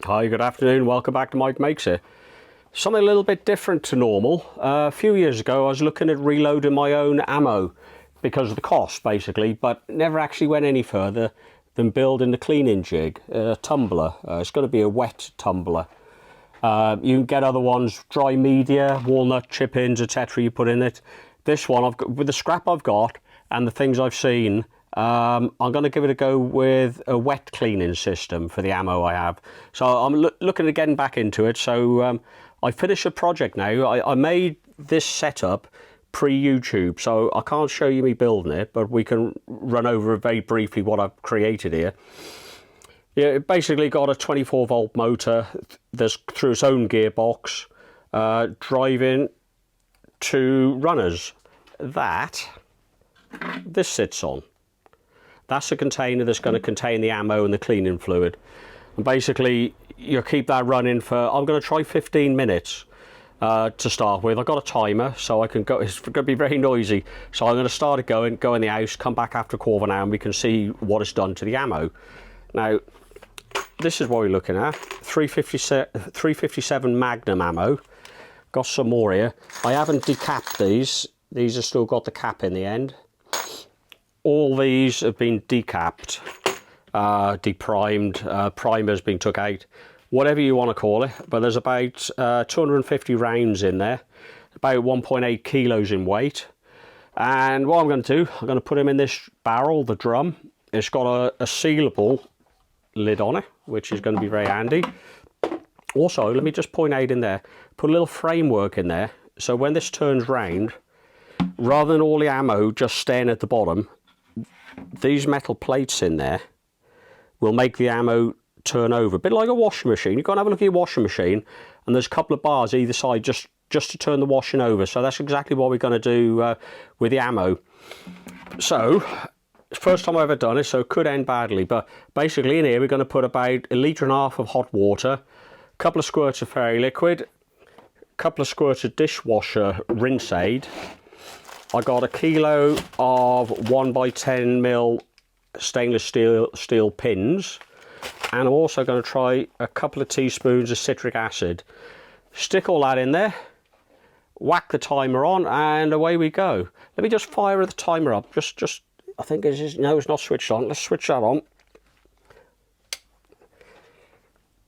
Hi, good afternoon. Welcome back to Mike Makes It. Something a little bit different to normal. A few years ago, I was looking at reloading my own ammo because of the cost, basically, but never actually went any further than building the cleaning jig, a tumbler. It's going to be a wet tumbler. You can get other ones, dry media, walnut chip-ins, etc. you put in it. This one, I've got, with the scrap I've got and the things I've seen, I'm going to give it a go with a wet cleaning system for the ammo I have. So I'm looking at getting back into it. So I finished a project now. I made this setup pre-YouTube, so I can't show you me building it, but we can run over very briefly what I've created here. Yeah, it basically got a 24 volt motor that's through its own gearbox, driving two runners that this sits on. That's a container that's going to contain the ammo and the cleaning fluid. And basically, you keep that running for, I'm going to try 15 minutes to start with. I've got a timer, so I can go, it's going to be very noisy. So I'm going to start it going, go in the house, come back after a quarter of an hour, and we can see what it's done to the ammo. Now, this is what we're looking at. 357 Magnum ammo. Got some more here. I haven't decapped these. These have still got the cap in the end. All these have been decapped, deprimed, primers being took out, whatever you want to call it. But there's about 250 rounds in there, about 1.8 kilos in weight. And what I'm going to do, I'm going to put them in this barrel, the drum. It's got a sealable lid on it, which is going to be very handy. Also, let me just point out in there, put a little framework in there, so when this turns round, rather than all the ammo just staying at the bottom, these metal plates in there will make the ammo turn over, a bit like a washing machine. You've got to have a look at your washing machine, and there's a couple of bars either side just to turn the washing over. So that's exactly what we're going to do with the ammo. So, first time I've ever done it, so it could end badly, but basically in here we're going to put about 1.5 litres of hot water, a couple of squirts of fairy liquid, a couple of squirts of dishwasher rinse aid. I got 1 kilo of 1x10mm stainless steel pins, and I'm also going to try a couple of teaspoons of citric acid. Stick all that in there, whack the timer on, and away we go. Let me just fire the timer up. Just I think it is, no, it's not switched on. Let's switch that on.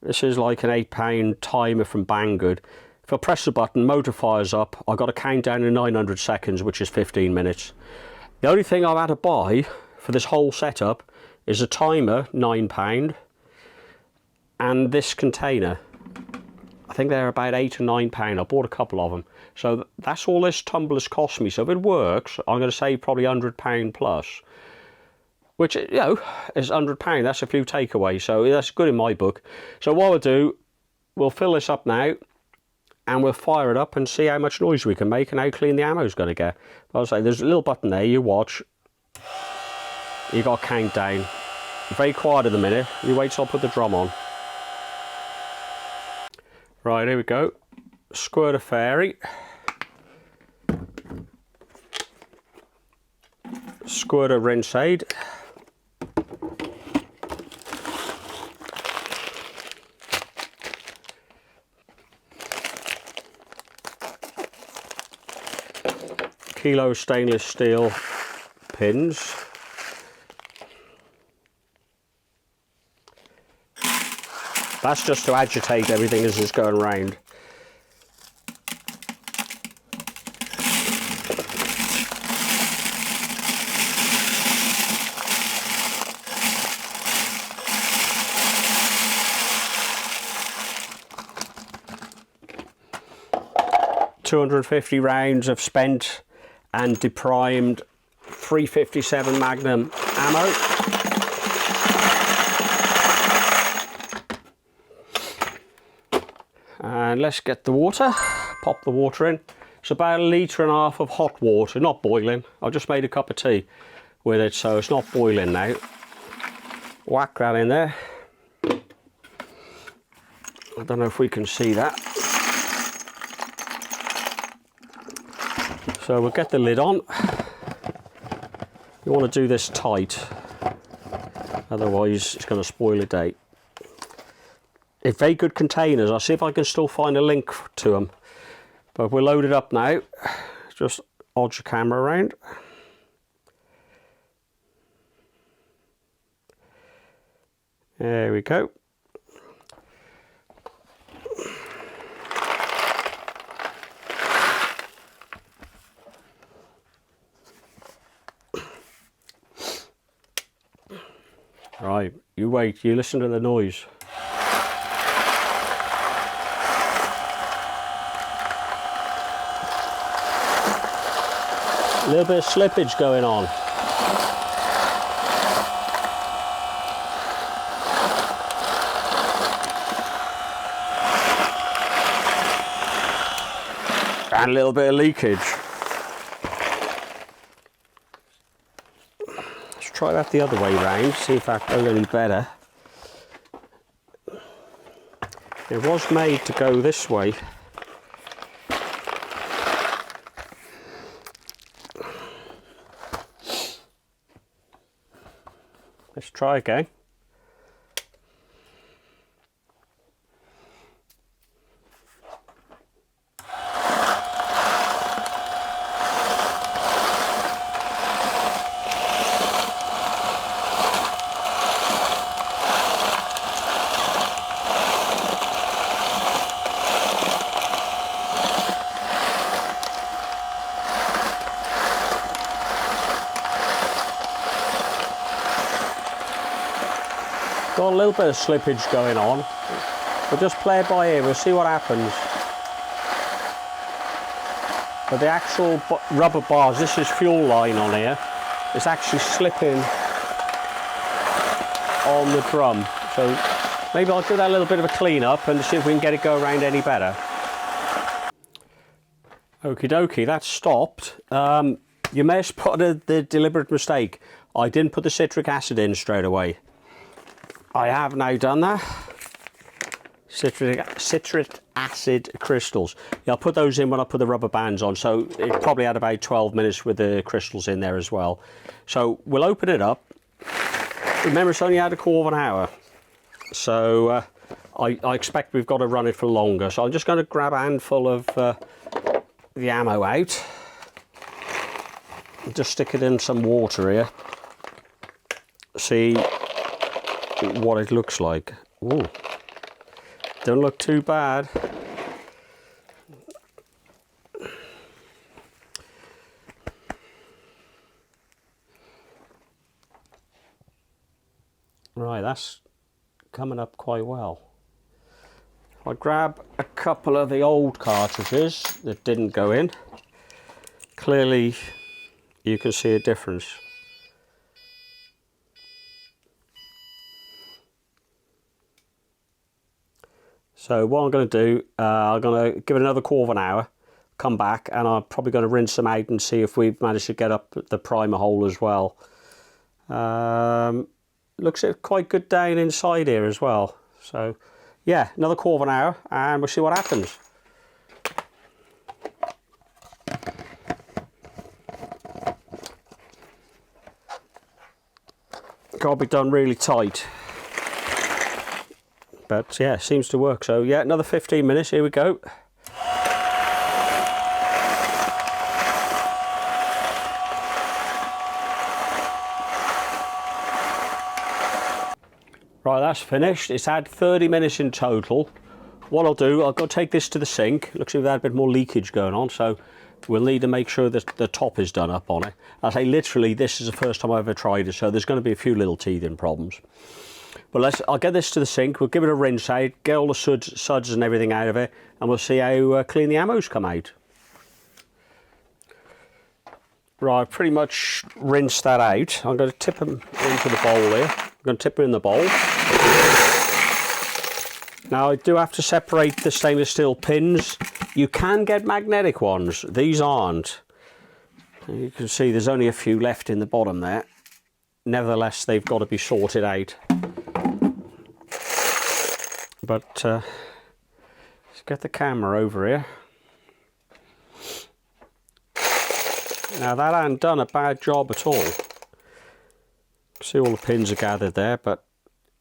This is like an £8 timer from Banggood. If I press the button, motor fires up. I've got to count down to 900 seconds, which is 15 minutes. The only thing I've had to buy for this whole setup is a timer, £9, and this container. I think they're about £8 or £9. I bought a couple of them. So that's all this tumbler's cost me. So if it works, I'm going to save probably £100 plus. Which, you know, is £100. That's a few takeaways. So that's good in my book. So what we'll do, we'll fill this up now, and we'll fire it up and see how much noise we can make and how clean the ammo is going to get. But I'll say there's a little button there, you watch. You got to count down. Very quiet at the minute. You wait till I put the drum on. Right, here we go. Squirt of fairy. Squirt of rinse aid. Kilo stainless steel pins. That's just to agitate everything as it's going round. .250 rounds of spent and deprimed 357 Magnum ammo. And let's get the water, pop the water in. It's about 1.5 litres of hot water, not boiling. I just made a cup of tea with it, so it's not boiling now. Whack that in there. I don't know if we can see that. So we'll get the lid on. You want to do this tight, otherwise it's going to spoil a date. It's very good containers. I'll see if I can still find a link to them. But we're loaded up now. Just odds the camera around. There we go. Right, you wait, you listen to the noise. A little bit of slippage going on. And a little bit of leakage. Let's try that the other way round, see if that goes any better. It was made to go this way. Let's try again. Got a little bit of slippage going on. We'll just play it by ear, we'll see what happens. But the actual rubber bars, this is fuel line on here, it's actually slipping on the drum. So maybe I'll do that a little bit of a clean up and see if we can get it go around any better. Okie dokie, that's stopped. You may have spotted the deliberate mistake. I didn't put the citric acid in straight away. I have now done that. Citric acid crystals. Yeah, I'll put those in when I put the rubber bands on, so it probably had about 12 minutes with the crystals in there as well. So we'll open it up. Remember, it's only had a quarter of an hour, so I expect we've got to run it for longer. So I'm just going to grab a handful of the ammo out. Just stick it in some water here. See what it looks like. Ooh, don't look too bad. Right, that's coming up quite well. I grab a couple of the old cartridges that didn't go in. Clearly you can see a difference. So what I'm going to do, I'm going to give it another quarter of an hour, come back, and I'm probably going to rinse them out and see if we've managed to get up the primer hole as well. Looks quite good down inside here as well. So yeah, another quarter of an hour and we'll see what happens. Got to be done really tight. But yeah, seems to work. So yeah, another 15 minutes, here we go. Right, that's finished. It's had 30 minutes in total. What I'll do, I'll go take this to the sink. Looks like we've had a bit more leakage going on, so we'll need to make sure that the top is done up on it. I say literally, this is the first time I've ever tried it, so there's going to be a few little teething problems. But I'll get this to the sink, we'll give it a rinse out, get all the suds and everything out of it, and we'll see how clean the ammo's come out. Right, I've pretty much rinsed that out. I'm going to tip them into the bowl here. I'm going to tip them in the bowl. Now I do have to separate the stainless steel pins. You can get magnetic ones, these aren't. You can see there's only a few left in the bottom there. Nevertheless, they've got to be sorted out. But let's get the camera over here. Now that hadn't done a bad job at all. See all the pins are gathered there, but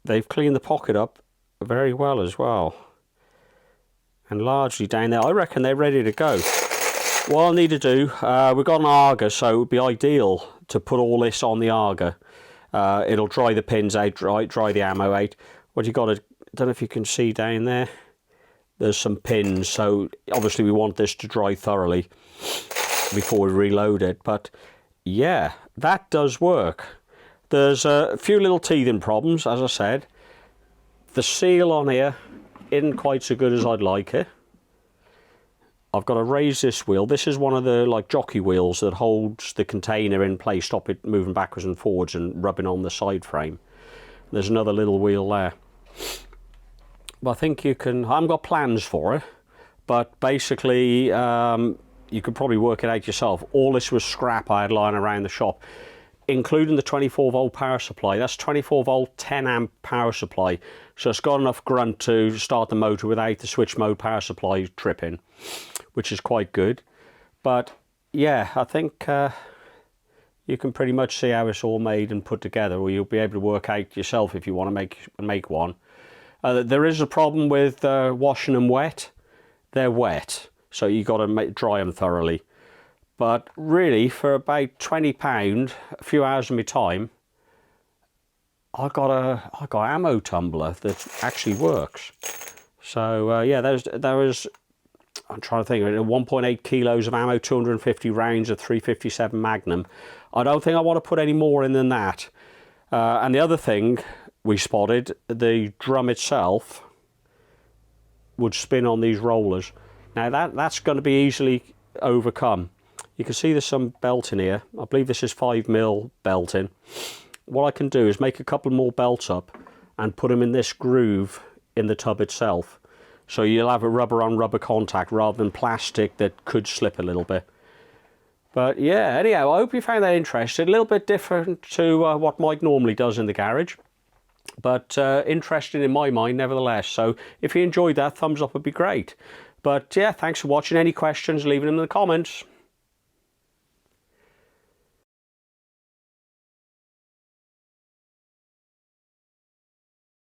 they've cleaned the pocket up very well as well. And largely down there, I reckon they're ready to go. What I'll need to do, we've got an auger, so it would be ideal to put all this on the auger. It'll dry the pins out, dry the ammo out. What you got to, I don't know if you can see down there, there's some pins, so obviously we want this to dry thoroughly before we reload it. But yeah, that does work. There's a few little teething problems, as I said. The seal on here isn't quite so good as I'd like it. I've got to raise this wheel. This is one of the like jockey wheels that holds the container in place, stop it moving backwards and forwards and rubbing on the side frame. There's another little wheel there. But I think you can, I haven't got plans for it, but basically you could probably work it out yourself. All this was scrap I had lying around the shop, including the 24 volt power supply. That's 24 volt 10 amp power supply, so it's got enough grunt to start the motor without the switch mode power supply tripping, which is quite good. But yeah, I think you can pretty much see how it's all made and put together, or you'll be able to work out yourself if you want to make one. There is a problem with washing them wet. They're wet, so you've got to dry them thoroughly. But really, for about £20, a few hours of my time, I got an ammo tumbler that actually works. So yeah, there was, I'm trying to think, 1.8 kilos of ammo, 250 rounds of 357 Magnum. I don't think I want to put any more in than that. And the other thing we spotted, the drum itself would spin on these rollers. Now that's going to be easily overcome. You can see there's some belting here. I believe this is 5mm belting. What I can do is make a couple more belts up and put them in this groove in the tub itself. So you'll have a rubber on rubber contact rather than plastic that could slip a little bit. But yeah, anyhow, I hope you found that interesting. A little bit different to what Mike normally does in the garage, but interesting in my mind nevertheless. So if you enjoyed that, thumbs up would be great. But yeah, thanks for watching. Any questions, leave them in the comments.